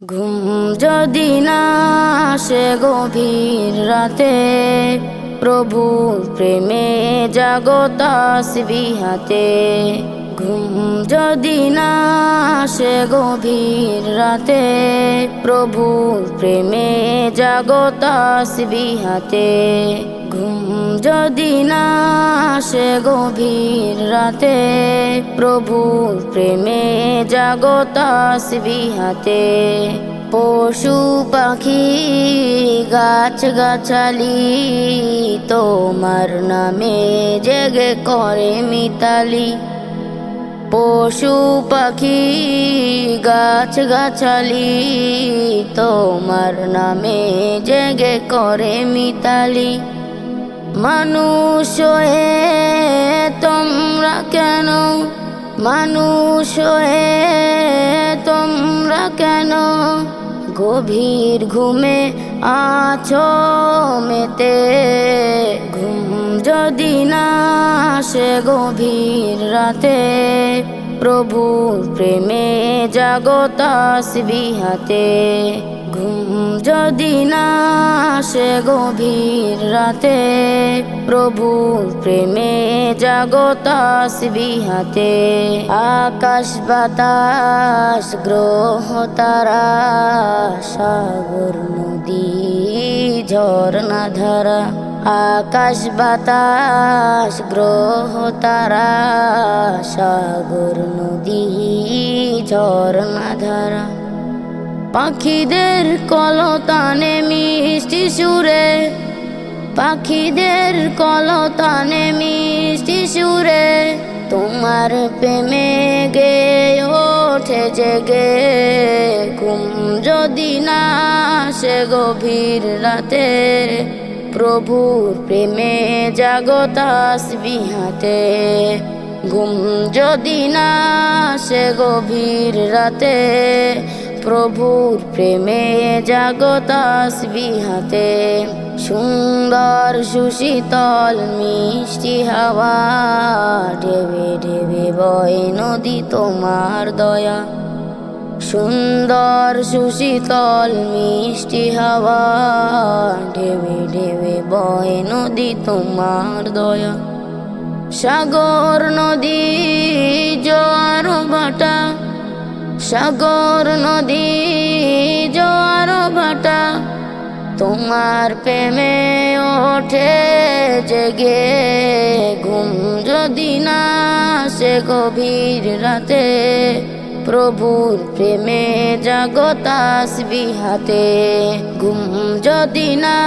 ঘুম যদি না আসে গভীর রাতে, প্রভু প্রেমে জাগো তাসবিহাতে। ঘুম যদি না আসে গভীর রাতে, প্রভু প্রেমে জাগো তাসবিহাতে। ঘুম যদি না আসে গভীর রাতে, প্রভু প্রেমে জাগো তাসবিহাতে। পশু পাখি গাছ গাছালি তোমার নামে জেগে করে মিতালি। পশু পাখি গাছ গাছালি তোমার নামে জেগে করে মিতালি। মানুষ হয়ে তোমরা কেন, মানুষ হয়ে তোমরা কেন গভীর ঘুমে আছো মেতে। ঘুম যদি না আসে গভীর রাতে, প্রভু প্রেমে জাগো তাসবিহাতে। ঘুম যদি না আসে গভীর রাতে, প্রভু প্রেমে জাগো তাসবিহাতে। আকাশ বাতাস গ্রহ তারা, সাগর নদী ঝর্ণা ধারা। আকাশ বাতাস গ্রহ তারা, সাগর নদী ঝর্ণা ধারা। পাখিদের কলতানে মিষ্টি সুরে, পাখিদের কলতানে মিষ্টি সুরে তোমার প্রেমে গে ওঠে জেগে। ঘুম যদি না আসে গভীর রাতে, প্রভুর প্রেমে জাগো তাসবিহাতে। ঘুম যদি না আসে গভীর রাতে, প্রভুর প্রেমে জাগো তাসবিহাতে। সুন্দর সুশীতল মিষ্টি হাওয়া, ঢেবে ঢেবে বয় নদী তোমার দয়া। সুন্দর সুশীতল মিষ্টি হাওয়া, ঢেবে ঢেবে বয় নদী তোমার দয়া। সাগর নদী জোয়ার ভাটা, সাগর নদী জোয়ার ভাটা তোমার প্রেমে ওঠে জেগে। ঘুম যদি না আসে গভীর রাতে, প্রভুর প্রেমে জাগো তাসবিহাতে। ঘুম যদি না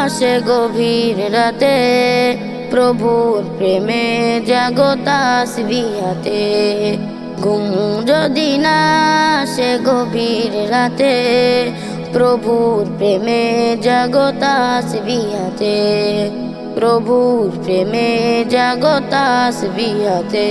আসে গভীর রাতে, প্রভুর প্রেমে জাগো তাসবিহাতে। ঘুম যদি না আসে গভীর রাতে, প্রভুর প্রেমে জাগো তাসবিহাতে। প্রভুর প্রেমে জাগো তাসবিহাতে।